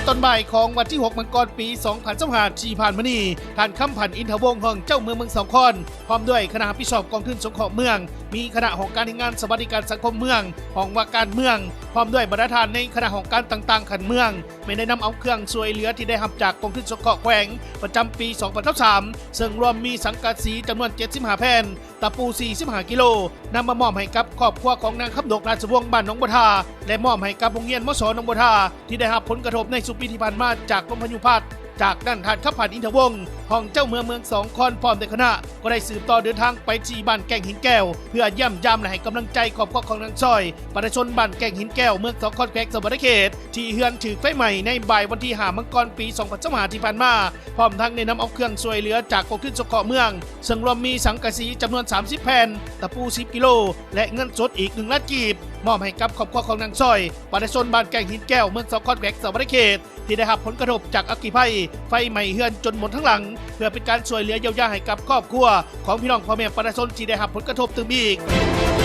ตอนบ่ายของวันที่ 6 มังกรปี 2025 ที่ผ่านมานี้ท่านคำพันธ์อินทวงศ์ของเจ้าเมืองสองคอนพร้อมด้วยคณะรับผิดชอบกองทุนสงเคราะห์เมืองมีคณะของการงานสวัสดิการสังคมเมืองของว่าการเมืองพร้อมด้วยบรรดาท่านในคณะของการต่างๆขันเมืองไม่ได้นำเอาเครื่องช่วยเหลือที่ได้รับจากกองทุนสงเคราะห์แขวงประจำปี 2023 ซึ่งรวมมีสังกะสีจำนวน 75 แผ่นตะปู 45 กิโลนำมามอบให้กับครอบครัวของนางคำดกราชวงศ์บ้านหนองบัวทาและมอบให้กับโรงเรียนมศหนองบัวทาที่ได้รับผลกระทบในสุปีที่ผ่านมาจากลมพายุพัดจากด้านท่านคำพันธ์อินทวงศ์ห้องเจ้าเมืองสองคอนพร้อมด้วยคณะก็ได้สืบต่อเดินทางไปที่บ้านแก่งหินแก้วเพื่อเยี่ยมยามและให้กำลังใจครอบครัวของนางซอยประชาชนบ้านแก่งหินแก้วเมืองสองคอนแขวงสวรรณเขตที่เฮือนถือไฟใหม่ในบ่ายวันที่5 มังกรปี 2025 ที่ผ่านมาพร้อมทั้งได้นำเอาเครื่องช่วยเหลือจากกองทุนสงเคราะห์เมืองซึ่งรวมมีสังกะสีจำนวน 30 แผ่นตะปู 10 กิโลและเงินสดอีก1 ล้านกีบมอบให้กับครอบครัวของนางซอยประชาชนบ้านแก่งหินแก้วเมืองสองคอนแขวงสวรรณเขตที่ได้รับผลกระทบจากอัคคีภัยไฟไหม้เฮือนจนหมดทั้งหลังเพื่อเป็นการช่วยเหลือเยียวยาให้กับครอบครัวของพี่น้องพ่อแม่ประชาชนที่ได้รับผลกระทบตึมอีก